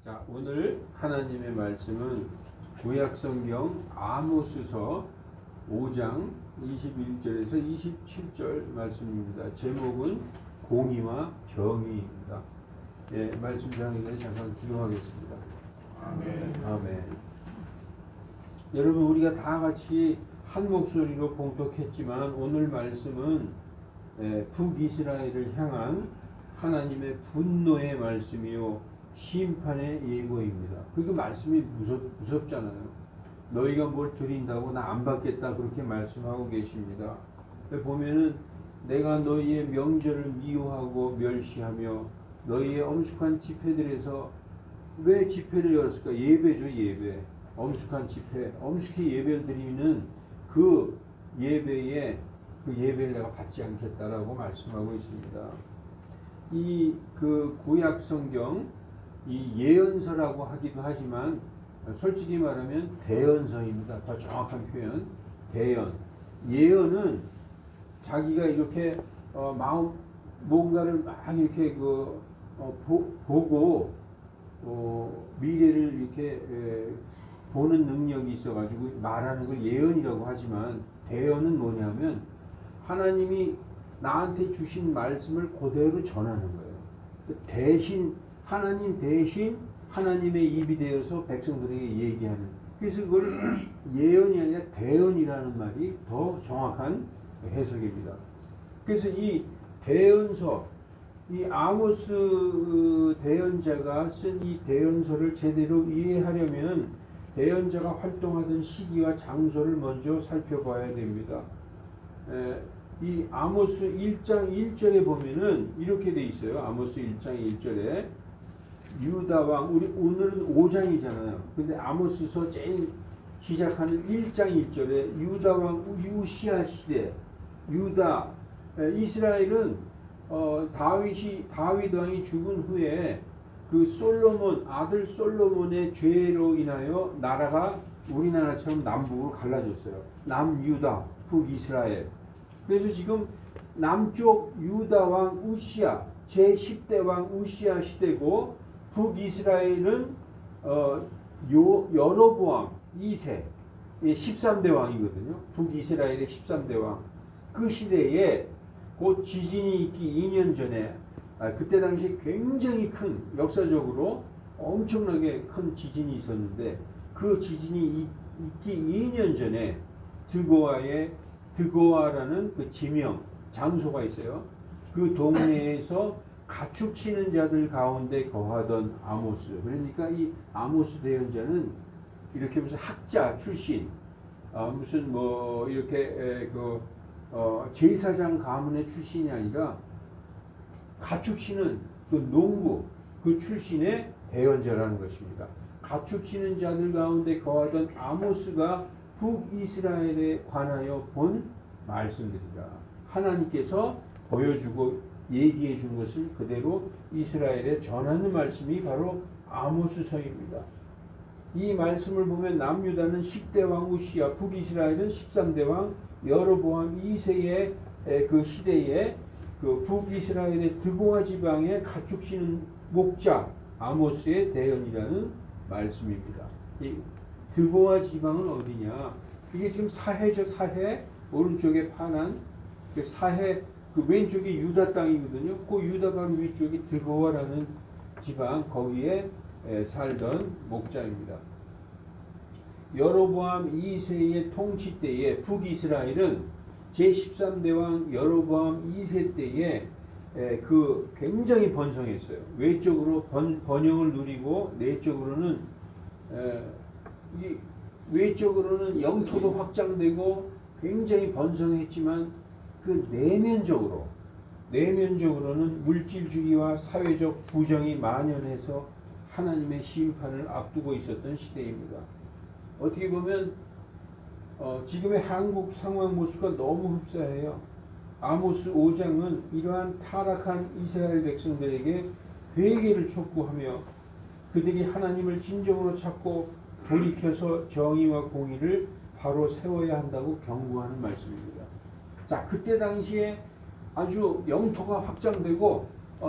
자, 오늘 하나님의 말씀은 구약성경 아모스서 5장 21절에서 27절 말씀입니다. 제목은 공의와 정의입니다. 예, 말씀 전하기 전에 잠깐 기도하겠습니다. 아멘. 아멘. 여러분, 우리가 다 같이 한 목소리로 봉독했지만 오늘 말씀은 북이스라엘을 향한 하나님의 분노의 말씀이요 심판의 예고입니다. 그 말씀이 무섭잖아요. 너희가 뭘 드린다고 나 안 받겠다 그렇게 말씀하고 계십니다. 보면은 내가 너희의 명절을 미워하고 멸시하며 너희의 엄숙한 집회들에서 왜 집회를 열었을까? 예배죠, 예배. 엄숙한 집회, 엄숙히 예배를 드리는 그 예배에 그 예배를 내가 받지 않겠다라고 말씀하고 있습니다. 이 그 구약 성경 이 예언서라고 하기도 하지만 솔직히 말하면 대언서입니다. 더 정확한 표현, 대언. 예언은 자기가 이렇게 마음 뭔가를 막 이렇게 보고 미래를 이렇게 보는 능력이 있어가지고 말하는 걸 예언이라고 하지만 대언은 뭐냐면 하나님이 나한테 주신 말씀을 그대로 전하는 거예요. 대신 하나님 대신 하나님의 입이 되어서 백성들에게 얘기하는. 그래서 그걸 예언이 아니라 대언이라는 말이 더 정확한 해석입니다. 그래서 이 대언서, 이 아모스 대언자가 쓴 이 대언서를 제대로 이해하려면 대언자가 활동하던 시기와 장소를 먼저 살펴봐야 됩니다. 이 아모스 1장 1절에 보면은 이렇게 돼 있어요. 아모스 1장 1절에 유다 왕, 우리 오늘은 5장이잖아요. 근데 아모스서 제일 시작하는 1장 1절에 유다 왕 우시야 시대, 유다 이스라엘은 다윗 왕이 죽은 후에 그 솔로몬 아들 솔로몬의 죄로 인하여 나라가 우리나라처럼 남북으로 갈라졌어요. 남유다, 북이스라엘. 그래서 지금 남쪽 유다 왕 우시야 제10대 왕 우시야 시대고 북이스라엘은 여로보암 2세 13대 왕이거든요. 북이스라엘의 13대 왕. 그 시대에 곧 지진이 있기 2년 전에 그때 당시 굉장히 큰 역사적으로 엄청나게 큰 지진이 있었는데 그 지진이 있기 2년 전에 드고아라는 그 지명 장소가 있어요. 그 동네에서 가축 치는 자들 가운데 거하던 아모스. 그러니까 이 아모스 대언자는 이렇게 무슨 학자 출신, 무슨 뭐 이렇게 제사장 가문의 출신이 아니라 가축 치는 그 농부 그 출신의 대언자라는 것입니다. 가축 치는 자들 가운데 거하던 아모스가 북이스라엘에 관하여 본 말씀들이다. 하나님께서 보여주고 얘기해 준 것을 그대로 이스라엘에 전하는 말씀이 바로 아모스서입니다. 이 말씀을 보면 남유다는 10대 왕 우시야, 북이스라엘은 13대 왕 여로보암 2세의 그 시대에 그 북이스라엘의 드고아 지방의 가축 치는 목자 아모스의 대언이라는 말씀입니다. 이 드고아 지방은 어디냐? 이게 지금 사해죠. 사해 오른쪽에 파란 그 사해 그 왼쪽이 유다 땅이거든요. 그 유다 강 위쪽이 드고아라는 지방 거기에 살던 목자입니다. 여로보암 2세의 통치 때에 북이스라엘은 제13대 왕 여로보암 2세 때에 그 굉장히 번성했어요. 외적으로 번영을 누리고 내적으로는 외적으로는 영토도 확장되고 굉장히 번성했지만 그 내면적으로는 물질주의와 사회적 부정이 만연해서 하나님의 심판을 앞두고 있었던 시대입니다. 어떻게 보면 지금의 한국 상황 모습과 너무 흡사해요. 아모스 5장은 이러한 타락한 이스라엘 백성들에게 회개를 촉구하며 그들이 하나님을 진정으로 찾고 돌이켜서 정의와 공의를 바로 세워야 한다고 경고하는 말씀입니다. 자, 그때 당시에 아주 영토가 확장되고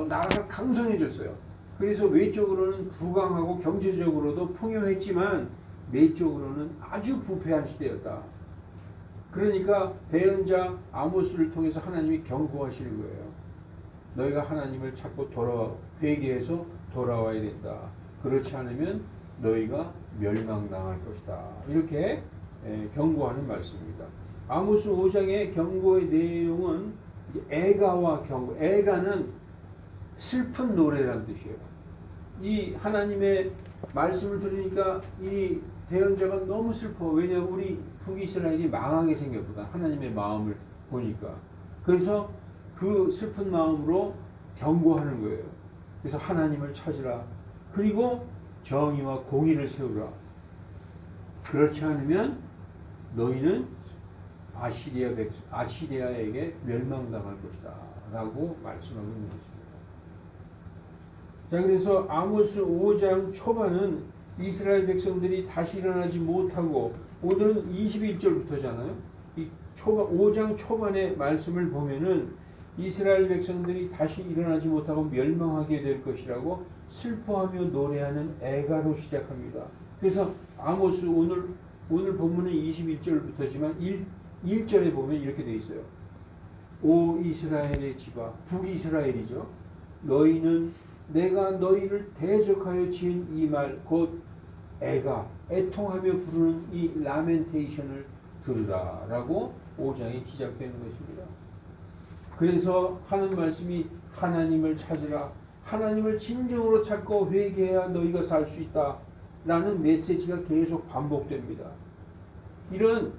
나라가 강성해졌어요. 그래서 외적으로는 부강하고 경제적으로도 풍요했지만 내적으로는 아주 부패한 시대였다. 그러니까 대언자 아모스를 통해서 하나님이 경고하시는 거예요. 너희가 하나님을 찾고 회개해서 돌아와야 된다. 그렇지 않으면 너희가 멸망당할 것이다. 이렇게 경고하는 말씀입니다. 아모스 5장의 경고의 내용은 애가와 경고. 애가는 슬픈 노래란 뜻이에요. 이 하나님의 말씀을 들으니까 이 대언자가 너무 슬퍼. 왜냐하면 우리 북이스라엘이 망하게 생겼거든. 하나님의 마음을 보니까. 그래서 그 슬픈 마음으로 경고하는 거예요. 그래서 하나님을 찾으라. 그리고 정의와 공의를 세우라. 그렇지 않으면 너희는 아시리아에게 멸망당할 것이다. 라고 말씀하고 있는 것입니다. 자, 그래서 아모스 5장 초반은 이스라엘 백성들이 다시 일어나지 못하고, 오늘은 21절부터잖아요. 이 5장 초반의 말씀을 보면은 이스라엘 백성들이 다시 일어나지 못하고 멸망하게 될 것이라고 슬퍼하며 노래하는 애가로 시작합니다. 그래서 아모스 오늘 본문은 21절부터지만 1절에 보면 이렇게 되어 있어요. 오 이스라엘의 집아, 북이스라엘이죠. 너희는 내가 너희를 대적하여 지은 이 말, 곧 애통하며 부르는 이 라멘테이션을 들으라 라고 5장이 시작되는 것입니다. 그래서 하는 말씀이 하나님을 찾으라. 하나님을 진정으로 찾고 회개해야 너희가 살 수 있다 라는 메시지가 계속 반복됩니다. 이런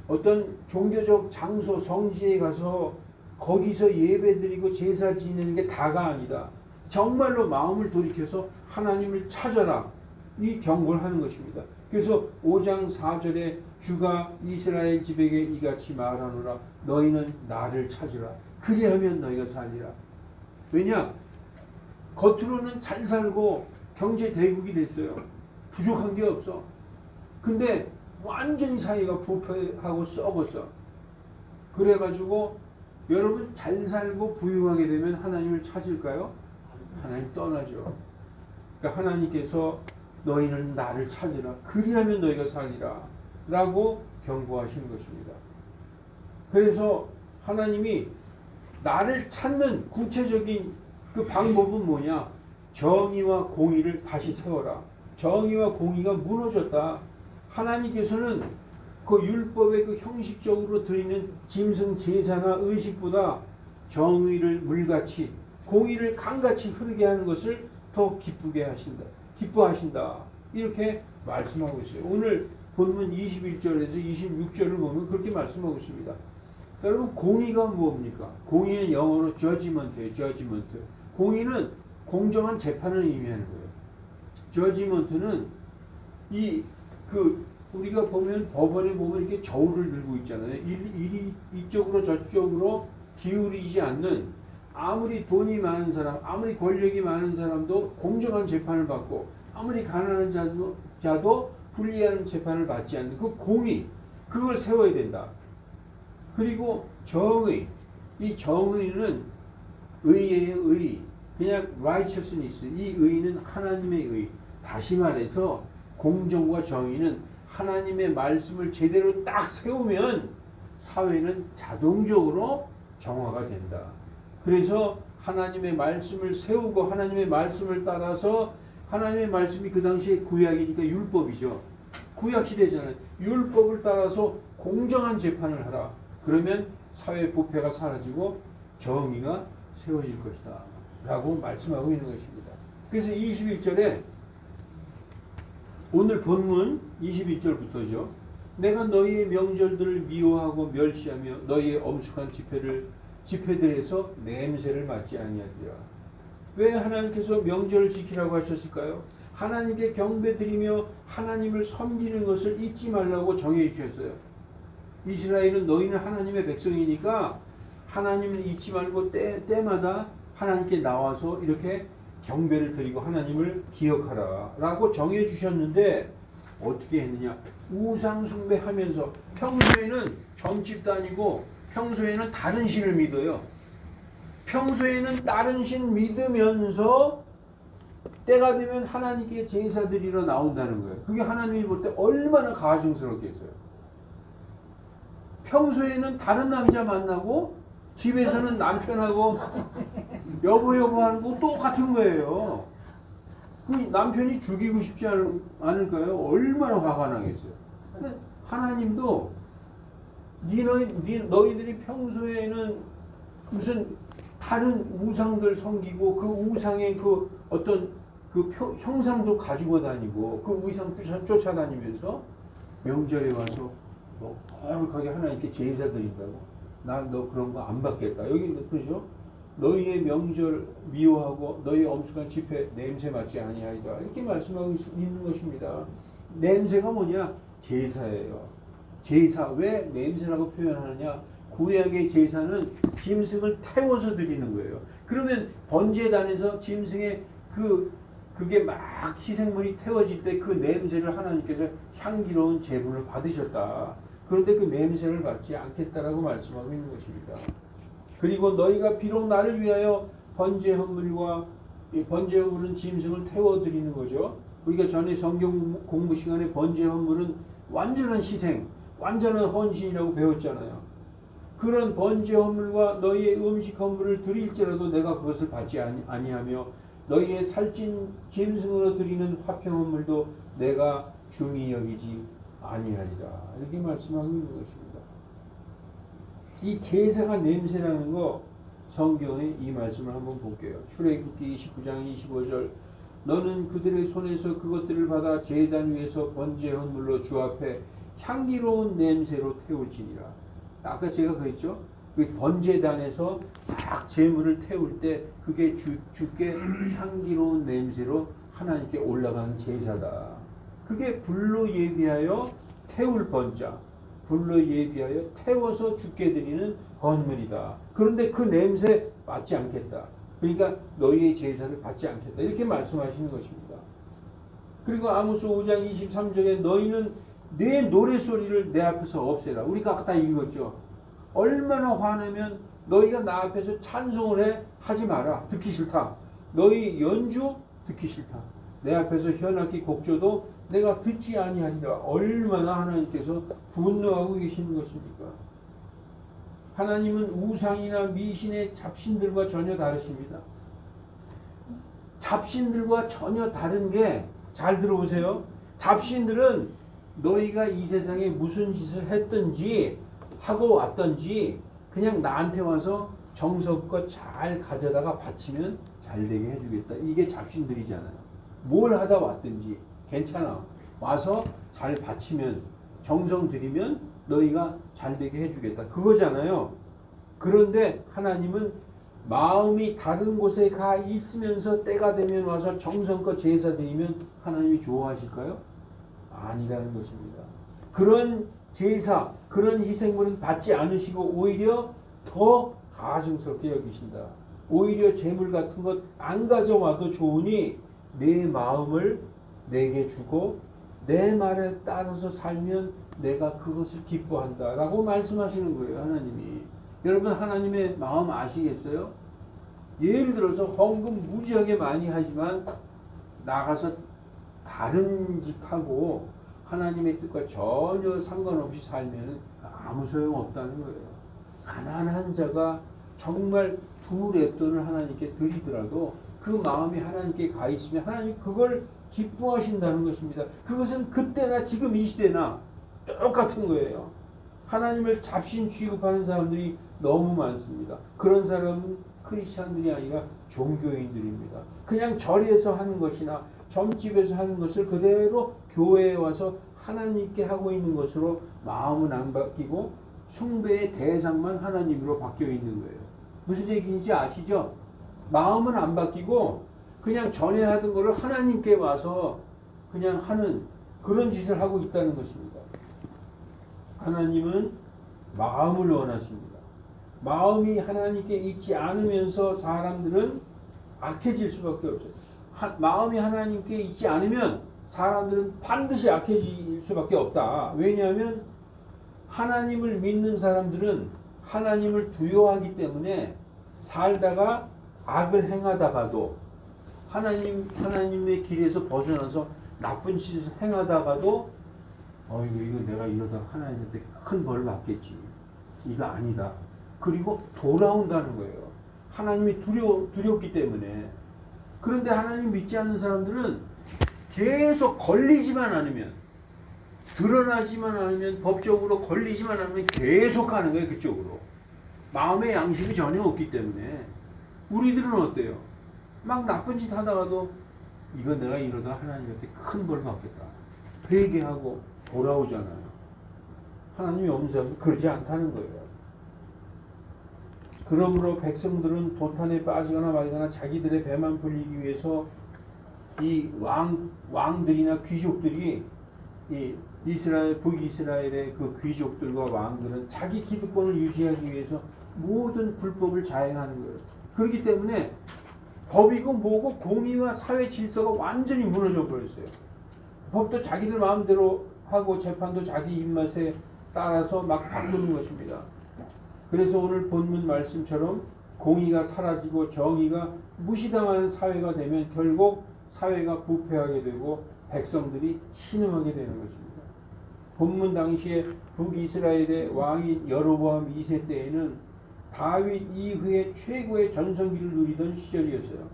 어떤 종교적 장소, 성지에 가서 거기서 예배드리고 제사 지내는 게 다가 아니다. 정말로 마음을 돌이켜서 하나님을 찾아라. 이 경고를 하는 것입니다. 그래서 5장 4절에 주가 이스라엘 집에게 이같이 말하노라. 너희는 나를 찾으라. 그리하면 너희가 살리라. 왜냐? 겉으로는 잘 살고 경제 대국이 됐어요. 부족한 게 없어. 근데 완전히 사회가 부패하고 썩었어. 그래가지고 여러분 잘 살고 부유하게 되면 하나님을 찾을까요? 하나님 떠나죠. 그러니까 하나님께서 너희는 나를 찾으라. 그리하면 너희가 살리라. 라고 경고하시는 것입니다. 그래서 하나님이 나를 찾는 구체적인 그 방법은 뭐냐? 정의와 공의를 다시 세워라. 정의와 공의가 무너졌다. 하나님께서는 그 율법의 그 형식적으로 드리는 짐승 제사나 의식보다 정의를 물같이, 공의를 강같이 흐르게 하는 것을 더 기뻐하신다. 이렇게 말씀하고 있어요. 오늘 본문 21절에서 26절을 보면 그렇게 말씀하고 있습니다. 여러분, 공의가 무엇입니까? 공의는 영어로 judgment예요. judgment. 공의는 공정한 재판을 의미하는 거예요. judgment는 우리가 보면 법원에 보면 이렇게 저울을 들고 있잖아요. 이쪽으로 저쪽으로 기울이지 않는, 아무리 돈이 많은 사람, 아무리 권력이 많은 사람도 공정한 재판을 받고, 아무리 가난한 자도 불리한 재판을 받지 않는 그 공의, 그걸 세워야 된다. 그리고 정의, 이 정의는 의의 의, 그냥 righteousness, 이 의는 하나님의 의. 다시 말해서 공정과 정의는 하나님의 말씀을 제대로 딱 세우면 사회는 자동적으로 정화가 된다. 그래서 하나님의 말씀을 세우고 하나님의 말씀을 따라서, 하나님의 말씀이 그 당시에 구약이니까 율법이죠. 구약 시대잖아요. 율법을 따라서 공정한 재판을 하라. 그러면 사회 부패가 사라지고 정의가 세워질 것이다. 라고 말씀하고 있는 것입니다. 그래서 21절에 오늘 본문 21절부터죠. 내가 너희의 명절들을 미워하고 멸시하며 너희의 엄숙한 집회들에서 냄새를 맡지 아니하리라. 왜 하나님께서 명절을 지키라고 하셨을까요? 하나님께 경배드리며 하나님을 섬기는 것을 잊지 말라고 정해 주셨어요. 이스라엘은 너희는 하나님의 백성이니까 하나님을 잊지 말고 때마다 하나님께 나와서 이렇게 경배를 드리고 하나님을 기억하라 라고 정해 주셨는데, 어떻게 했느냐? 우상 숭배하면서, 평소에는 점집 다니고 평소에는 다른 신을 믿어요. 평소에는 다른 신 믿으면서 때가 되면 하나님께 제사 드리러 나온다는 거예요. 그게 하나님이 볼 때 얼마나 가증스럽겠어요. 평소에는 다른 남자 만나고 집에서는 남편하고 여보 하는 거 똑같은 거예요. 그 남편이 죽이고 싶지 않을까요? 얼마나 화가 나겠어요. 근데 하나님도 너희들이 평소에는 무슨 다른 우상들 섬기고 그 우상의 그 어떤 그 형상도 가지고 다니고 그 우상 쫓아다니면서 명절에 와서 뭐 거룩하게 하나님께 제사 드린다고 나 너 그런 거 안 받겠다. 여기 그죠? 너희의 명절 미워하고 너희의 엄숙한 집회 냄새 맡지 아니하리라. 이렇게 말씀하고 있는 것입니다. 냄새가 뭐냐? 제사예요. 제사. 왜 냄새라고 표현하느냐? 구약의 제사는 짐승을 태워서 드리는 거예요. 그러면 번제단에서 짐승의 그게 막 희생물이 태워질 때 그 냄새를 하나님께서 향기로운 제물을 받으셨다. 그런데 그 냄새를 받지 않겠다라고 말씀하고 있는 것입니다. 그리고 너희가 비록 나를 위하여 번제 헌물은 짐승을 태워드리는 거죠. 우리가 전에 성경 공부 시간에 번제 헌물은 완전한 희생, 완전한 헌신이라고 배웠잖아요. 그런 번제 헌물과 너희의 음식 헌물을 드릴지라도 내가 그것을 받지 아니하며 너희의 살찐 짐승으로 드리는 화평 헌물도 내가 중히 여기지 아니하리라. 이렇게 말씀하고 있는 것입니다. 이 제사가 냄새라는 거 성경의 이 말씀을 한번 볼게요. 출애굽기 29장 25절 너는 그들의 손에서 그것들을 받아 제단 위에서 번제 헌물로 주 앞에 향기로운 냄새로 태울지니라. 아까 제가 그랬죠. 그 번제단에서 딱 제물을 태울 때 그게 주께 향기로운 냄새로 하나님께 올라가는 제사다. 그게 불로 예비하여 태울 번자, 불로 예비하여 태워서 주께 드리는 헌물이다. 그런데 그 냄새 받지 않겠다. 그러니까 너희의 제사를 받지 않겠다. 이렇게 말씀하시는 것입니다. 그리고 아모스 5장 23절에 너희는 내 노래소리를 내 앞에서 없애라. 우리가 아까 다 읽었죠. 얼마나 화내면 너희가 나 앞에서 찬송을 해 하지 마라. 듣기 싫다. 너희 연주 듣기 싫다. 내 앞에서 현악기 곡조도 내가 듣지 아니하리라. 얼마나 하나님께서 분노하고 계시는 것입니까? 하나님은 우상이나 미신의 잡신들과 전혀 다르십니다. 잡신들과 전혀 다른 게 잘 들어보세요. 잡신들은 너희가 이 세상에 무슨 짓을 했든지 하고 왔든지 그냥 나한테 와서 정성껏 잘 가져다가 바치면 잘 되게 해주겠다. 이게 잡신들이잖아요. 뭘 하다 왔든지 괜찮아. 와서 잘 바치면 정성 들이면 너희가 잘 되게 해주겠다. 그거잖아요. 그런데 하나님은 마음이 다른 곳에 가 있으면서 때가 되면 와서 정성껏 제사 드리면 하나님이 좋아하실까요? 아니라는 것입니다. 그런 제사, 그런 희생물은 받지 않으시고 오히려 더 가증스럽게 여기신다. 오히려 제물 같은 것 안 가져와도 좋으니 내 마음을 내게 주고 내 말에 따라서 살면 내가 그것을 기뻐한다 라고 말씀하시는 거예요. 하나님이. 여러분 하나님의 마음 아시겠어요? 예를 들어서 헌금 무지하게 많이 하지만 나가서 다른 짓하고 하나님의 뜻과 전혀 상관없이 살면 아무 소용없다는 거예요. 가난한 자가 정말 두 랩돈을 하나님께 드리더라도 그 마음이 하나님께 가 있으면 하나님 그걸 기뻐하신다는 것입니다. 그것은 그때나 지금 이 시대나 똑같은 거예요. 하나님을 잡신 취급하는 사람들이 너무 많습니다. 그런 사람은 크리스찬들이 아니라 종교인들입니다. 그냥 절에서 하는 것이나 점집에서 하는 것을 그대로 교회에 와서 하나님께 하고 있는 것으로 마음은 안 바뀌고 숭배의 대상만 하나님으로 바뀌어 있는 거예요. 무슨 얘기인지 아시죠? 마음은 안 바뀌고 그냥 전에 하던 거를 하나님께 와서 그냥 하는 그런 짓을 하고 있다는 것입니다. 하나님은 마음을 원하십니다. 마음이 하나님께 있지 않으면서 사람들은 악해질 수밖에 없어요. 마음이 하나님께 있지 않으면 사람들은 반드시 악해질 수밖에 없다. 왜냐하면 하나님을 믿는 사람들은 하나님을 두려워하기 때문에 살다가 악을 행하다가도 하나님의 길에서 벗어나서 나쁜 짓을 행하다가도 이거 내가 이러다 하나님한테 큰 벌 받겠지. 이거 아니다. 그리고 돌아온다는 거예요. 하나님이 두렵기 때문에. 그런데 하나님 믿지 않는 사람들은 계속 걸리지만 않으면, 드러나지만 않으면, 법적으로 걸리지만 않으면 계속 가는 거예요. 그쪽으로. 마음의 양식이 전혀 없기 때문에. 우리들은 어때요? 막 나쁜 짓 하다가도 이거 내가 이러다 하나님한테 큰 벌 받겠다. 회개하고 돌아오잖아요. 하나님이 엄수하면 그러지 않다는 거예요. 그러므로 백성들은 도탄에 빠지거나 말거나 자기들의 배만 불리기 위해서 이 왕들이나 귀족들이 이 북이스라엘의 그 귀족들과 왕들은 자기 기득권을 유지하기 위해서 모든 불법을 자행하는 거예요. 그렇기 때문에 법이고 뭐고 공의와 사회 질서가 완전히 무너져 버렸어요. 법도 자기들 마음대로 하고 재판도 자기 입맛에 따라서 막 바꾸는 것입니다. 그래서 오늘 본문 말씀처럼 공의가 사라지고 정의가 무시당하는 사회가 되면 결국 사회가 부패하게 되고 백성들이 신음하게 되는 것입니다. 본문 당시에 북이스라엘의 왕인 여로보암 2세 때에는 다윗 이후에 최고의 전성기를 누리던 시절이었어요.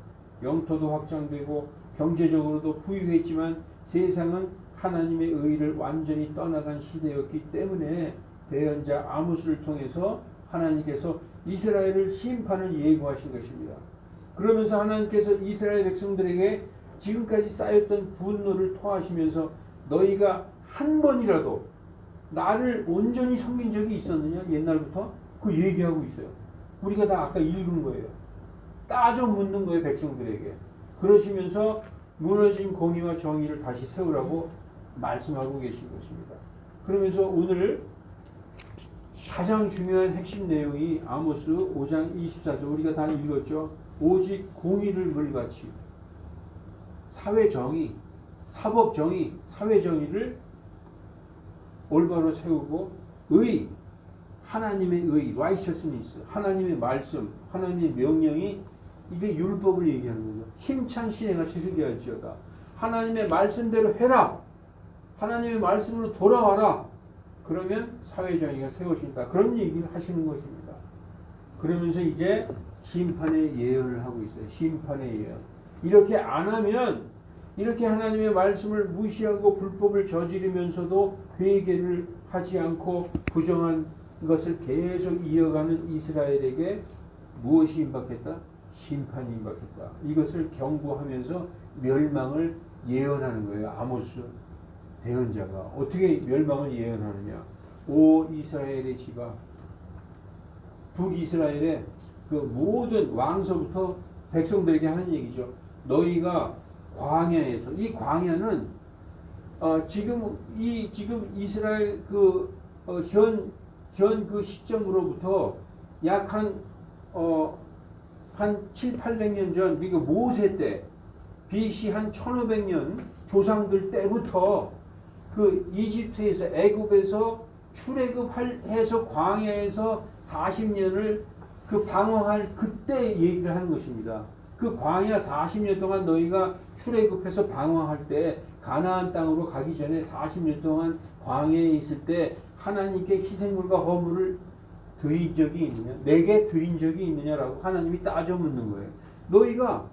영토도 확장되고 경제적으로도 부유했지만 세상은 하나님의 의를 완전히 떠나간 시대였기 때문에 대언자 아모스를 통해서 하나님께서 이스라엘을 심판을 예고하신 것입니다. 그러면서 하나님께서 이스라엘 백성들에게 지금까지 쌓였던 분노를 토하시면서 너희가 한 번이라도 나를 온전히 섬긴 적이 있었느냐? 옛날부터 그 얘기하고 있어요. 우리가 다 아까 읽은 거예요. 따져 묻는 거예요, 백성들에게. 그러시면서 무너진 공의와 정의를 다시 세우라고 말씀하고 계신 것입니다. 그러면서 오늘 가장 중요한 핵심 내용이 아모스 5장 24절 우리가 다 읽었죠. 오직 공의를 물같이 사회정의, 사법정의, 사회정의를 올바로 세우고 의, 하나님의 의, righteousness, 하나님의 말씀, 하나님의 명령이 이게 율법을 얘기하는 거죠. 힘찬 신행을 세수게 할지어다. 하나님의 말씀대로 해라. 하나님의 말씀으로 돌아와라. 그러면 사회정의가 세워진다. 그런 얘기를 하시는 것입니다. 그러면서 이제 심판의 예언을 하고 있어요. 심판의 예언. 이렇게 안 하면, 이렇게 하나님의 말씀을 무시하고 불법을 저지르면서도 회개를 하지 않고 부정한 것을 계속 이어가는 이스라엘에게 무엇이 임박했다? 심판이 임박했다. 이것을 경고하면서 멸망을 예언하는 거예요. 아모스 대언자가 어떻게 멸망을 예언하느냐? 오 이스라엘의 집아, 북이스라엘의 그 모든 왕서부터 백성들에게 하는 얘기죠. 너희가 광야에서, 이 광야는 지금 이스라엘 현 그 시점으로부터 약 한 7, 800년 전, 그러니까 모세 때, BC 한 1500년 조상들 때부터 그 이집트에서, 애굽에서 출애굽해서 광야에서 40년을 그 방황할 그때 얘기를 하는 것입니다. 그 광야 40년 동안 너희가 출애굽해서 방황할 때 가나안 땅으로 가기 전에 40년 동안 광야에 있을 때 하나님께 희생물과 허물을 드린 적이 있느냐? 내게 드린 적이 있느냐라고 하나님이 따져 묻는 거예요. 너희가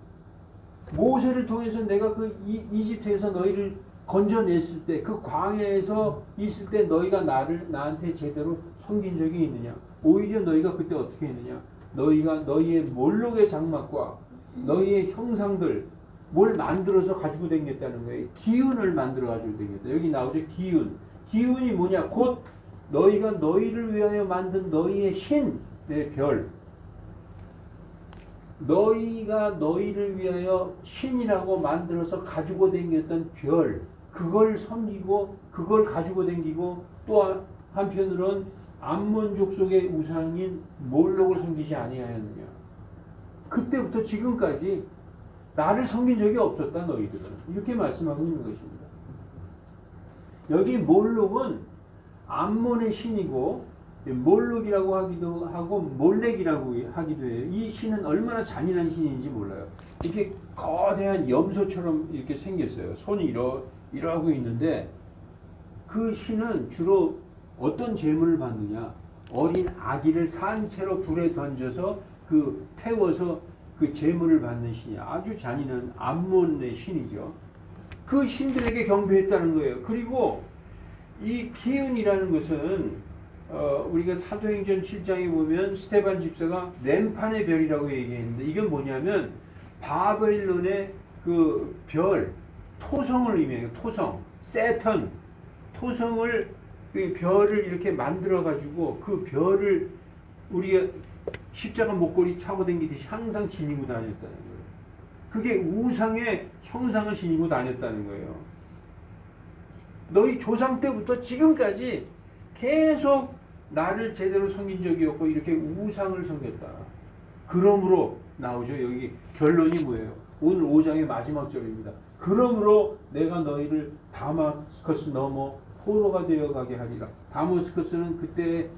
모세를 통해서 내가 그 이집트에서 너희를 건져냈을 때, 그 광야에서 있을 때 너희가 나한테 제대로 섬긴 적이 있느냐? 오히려 너희가 그때 어떻게 했느냐? 너희가 너희의 몰록의 장막과 너희의 형상들 뭘 만들어서 가지고 다녔다는 거예요. 기운을 만들어 가지고 다녔다. 여기 나오죠. 기운. 기운이 뭐냐? 곧 너희가 너희를 위하여 만든 너희의 신, 내 별. 너희가 너희를 위하여 신이라고 만들어서 가지고 다녔던 별. 그걸 섬기고 그걸 가지고 다니고 또 한편으로는 암몬 족속의 우상인 몰록을 섬기지 아니하였느냐. 그때부터 지금까지 나를 섬긴 적이 없었다 너희들은. 이렇게 말씀하고 있는 것입니다. 여기 몰록은 암몬의 신이고 몰록이라고 하기도 하고 몰렉이라고 하기도 해요. 이 신은 얼마나 잔인한 신인지 몰라요. 이렇게 거대한 염소처럼 이렇게 생겼어요. 손이 이러고 있는데 그 신은 주로 어떤 제물을 받느냐? 어린 아기를 산채로 불에 던져서 그 태워서 그 제물을 받는 신이 아주 잔인한 암몬의 신이죠. 그 신들에게 경배했다는 거예요. 그리고 이 기은이라는 것은 우리가 사도행전 7장에 보면 스데반 집사가 램판의 별이라고 얘기했는데 이건 뭐냐면 바벨론의 그 별, 토성을 의미해요. 토성, 세턴, 토성을 그 별을 이렇게 만들어 가지고 그 별을 우리가 십자가 목걸이 차고 다니듯이 항상 지니고 다녔다는 거예요. 그게 우상의 형상을 지니고 다녔다는 거예요. 너희 조상 때부터 지금까지 계속 나를 제대로 섬긴 적이 없고 이렇게 우상을 섬겼다. 그러므로 나오죠. 여기 결론이 뭐예요? 오늘 5장의 마지막 절입니다. 그러므로 내가 너희를 다마스커스 넘어 포로가 되어 가게 하리라. 다마스커스는 그때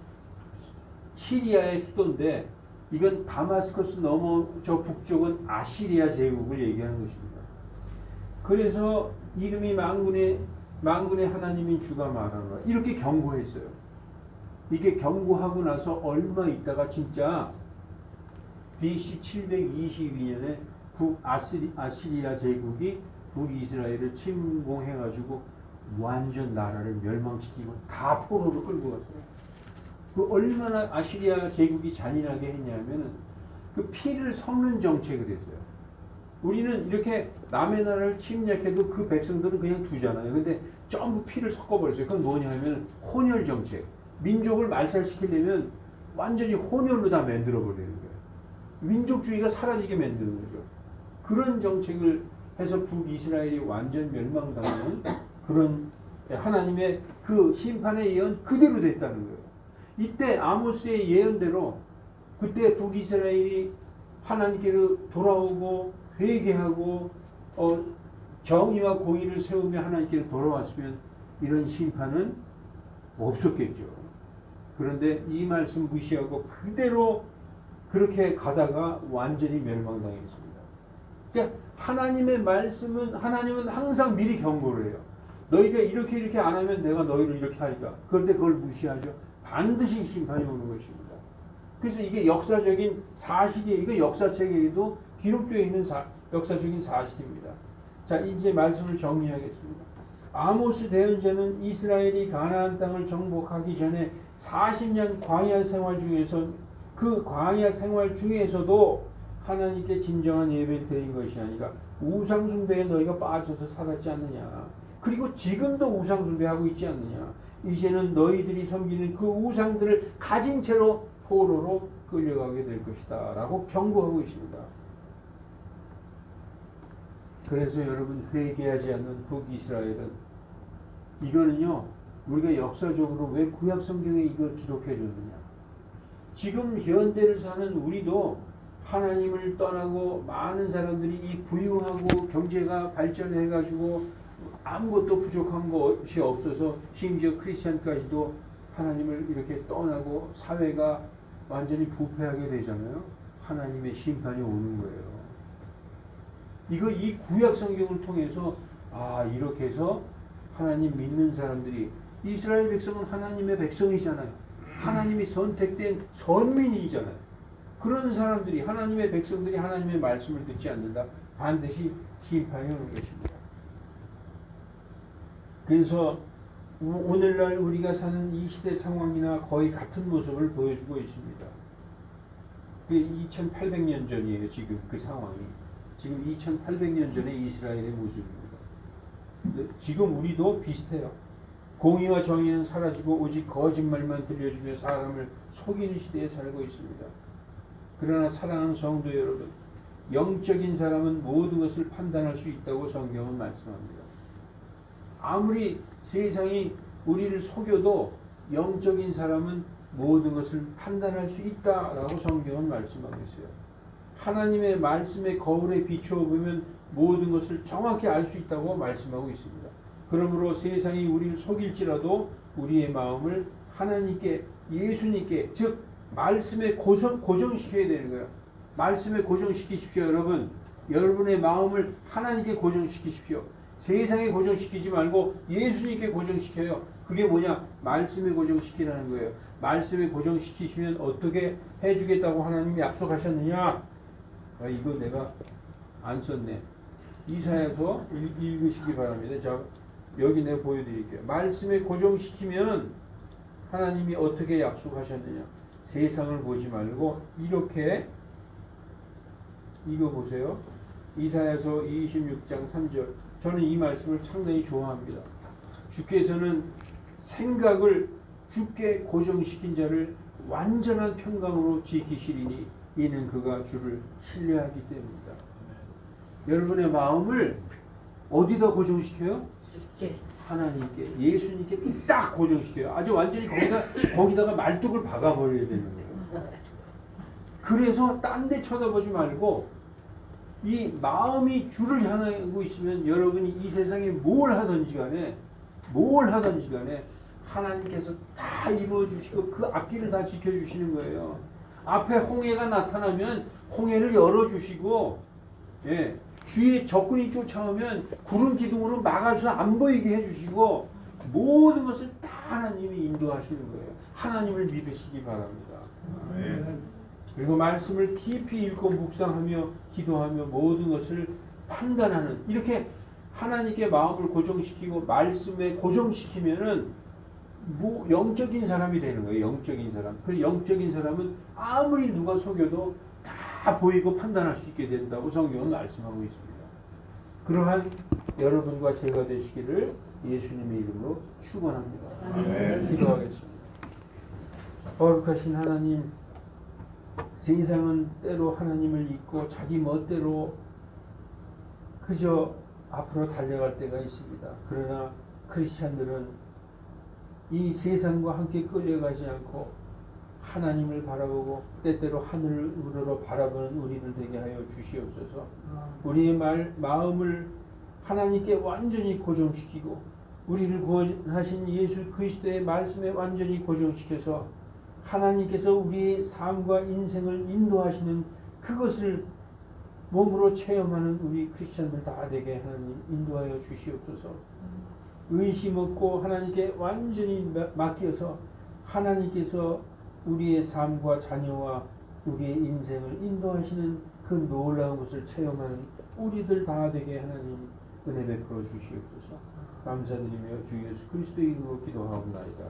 시리아의 수도인데 이건 다마스커스 넘어 저 북쪽은 아시리아 제국을 얘기하는 것입니다. 그래서 이름이 만군의 하나님인 주가 말하노라. 이렇게 경고했어요. 이게 경고하고 나서 얼마 있다가 진짜 BC 722년에 북아시리아 제국이 북이스라엘을 침공해가지고 완전 나라를 멸망시키고 다 포로로 끌고 갔어요. 그 얼마나 아시리아 제국이 잔인하게 했냐면은 그 피를 섞는 정책을 했어요. 우리는 이렇게 남의 나라를 침략해도 그 백성들은 그냥 두잖아요. 근데 전부 피를 섞어버렸어요. 그건 뭐냐면 혼혈 정책. 민족을 말살시키려면 완전히 혼혈로 다 만들어버리는 거예요. 민족주의가 사라지게 만드는 거죠. 그런 정책을 해서 북이스라엘이 완전 멸망당하는 그런 하나님의 그 심판의 예언 그대로 됐다는 거예요. 이때 아모스의 예언대로 그때 북이스라엘이 하나님께로 돌아오고 회개하고 정의와 공의를 세우며 하나님께로 돌아왔으면 이런 심판은 없었겠죠. 그런데 이 말씀 무시하고 그대로 그렇게 가다가 완전히 멸망당했습니다. 그러니까 하나님의 말씀은 하나님은 항상 미리 경고를 해요. 너희가 이렇게 안 하면 내가 너희를 이렇게 하리라. 그런데 그걸 무시하죠. 반드시 심판이 오는 것입니다. 그래서 이게 역사적인 사실이에요. 이거 역사책에도 기록되어 있는 역사적인 사실입니다. 자, 이제 말씀을 정리하겠습니다. 아모스 대언자는 이스라엘이 가나안 땅을 정복하기 전에 40년 광야 생활 중에서 그 광야 생활 중에서도 하나님께 진정한 예배를 드린 것이 아니라 우상 숭배에 너희가 빠져서 살았지 않느냐. 그리고 지금도 우상 숭배하고 있지 않느냐. 이제는 너희들이 섬기는 그 우상들을 가진 채로 포로로 끌려가게 될 것이다 라고 경고하고 있습니다. 그래서 여러분 회개하지 않는 북이스라엘은 이거는요 우리가 역사적으로 왜 구약 성경에 이걸 기록해 줬느냐. 지금 현대를 사는 우리도 하나님을 떠나고 많은 사람들이 이 부유하고 경제가 발전해 가지고 아무것도 부족한 것이 없어서 심지어 크리스천까지도 하나님을 이렇게 떠나고 사회가 완전히 부패하게 되잖아요. 하나님의 심판이 오는 거예요. 이 구약 성경을 통해서 이렇게 해서 하나님 믿는 사람들이 이스라엘 백성은 하나님의 백성이잖아요. 하나님이 선택된 선민이잖아요. 그런 사람들이 하나님의 백성들이 하나님의 말씀을 듣지 않는다. 반드시 심판이 오는 것입니다. 그래서 오늘날 우리가 사는 이 시대 상황이나 거의 같은 모습을 보여주고 있습니다. 그 2800년 전이에요. 지금 그 상황이. 지금 2800년 전의 이스라엘의 모습입니다. 지금 우리도 비슷해요. 공의와 정의는 사라지고 오직 거짓말만 들려주며 사람을 속이는 시대에 살고 있습니다. 그러나 사랑하는 성도 여러분, 영적인 사람은 모든 것을 판단할 수 있다고 성경은 말씀합니다. 아무리 세상이 우리를 속여도 영적인 사람은 모든 것을 판단할 수 있다라고 성경은 말씀하고 있어요. 하나님의 말씀의 거울에 비추어 보면 모든 것을 정확히 알 수 있다고 말씀하고 있습니다. 그러므로 세상이 우리를 속일지라도 우리의 마음을 하나님께, 예수님께, 즉 말씀에 고정시켜야 되는 거예요. 말씀에 고정시키십시오. 여러분, 여러분의 마음을 하나님께 고정시키십시오. 세상에 고정시키지 말고 예수님께 고정시켜요. 그게 뭐냐? 말씀에 고정시키라는 거예요. 말씀에 고정시키시면 어떻게 해주겠다고 하나님이 약속하셨느냐? 이거 내가 안 썼네. 이사야서 읽으시기 바랍니다. 자, 여기 내가 보여드릴게요. 말씀에 고정시키면 하나님이 어떻게 약속하셨느냐? 세상을 보지 말고 이렇게 이거 보세요. 이사야서 26장 3절. 저는 이 말씀을 상당히 좋아합니다. 주께서는 생각을 주께 고정시킨 자를 완전한 평강으로 지키시리니 이는 그가 주를 신뢰하기 때문이다. 여러분의 마음을 어디다 고정시켜요? 하나님께, 예수님께 딱 고정시켜요. 아주 완전히 거기다가 말뚝을 박아버려야 되는 거예요. 그래서 딴 데 쳐다보지 말고 이 마음이 주를 향하고 있으면 여러분이 이 세상에 뭘 하든지 간에 하나님께서 다 이루어 주시고 그 앞길을 다 지켜주시는 거예요. 앞에 홍해가 나타나면 홍해를 열어주시고, 예, 뒤에 적군이 쫓아오면 구름 기둥으로 막아서 안 보이게 해주시고 모든 것을 다 하나님이 인도하시는 거예요. 하나님을 믿으시기 바랍니다. 그리고 말씀을 깊이 읽고 묵상하며 기도하며 모든 것을 판단하는, 이렇게 하나님께 마음을 고정시키고 말씀에 고정시키면은 영적인 사람이 되는 거예요. 영적인 사람. 그 영적인 사람은 아무리 누가 속여도 다 보이고 판단할 수 있게 된다고 성경은 말씀하고 있습니다. 그러한 여러분과 제가 되시기를 예수님의 이름으로 축원합니다. 기도하겠습니다. 거룩하신 하나님, 세상은 때로 하나님을 잊고 자기 멋대로 그저 앞으로 달려갈 때가 있습니다. 그러나 크리스찬들은 이 세상과 함께 끌려가지 않고 하나님을 바라보고 때때로 하늘으로 바라보는 우리들 되게 하여 주시옵소서. 우리의 마음을 하나님께 완전히 고정시키고 우리를 구원하신 예수 그리스도의 말씀에 완전히 고정시켜서 하나님께서 우리의 삶과 인생을 인도하시는 그것을 몸으로 체험하는 우리 크리스찬들 다 되게 하나님 인도하여 주시옵소서. 의심 없고 하나님께 완전히 맡겨서 하나님께서 우리의 삶과 자녀와 우리의 인생을 인도하시는 그 놀라운 것을 체험하는 우리들 다 되게 하나님 은혜 베풀어 주시옵소서. 감사드리며 주 예수 그리스도의 이름으로 기도하옵나이다.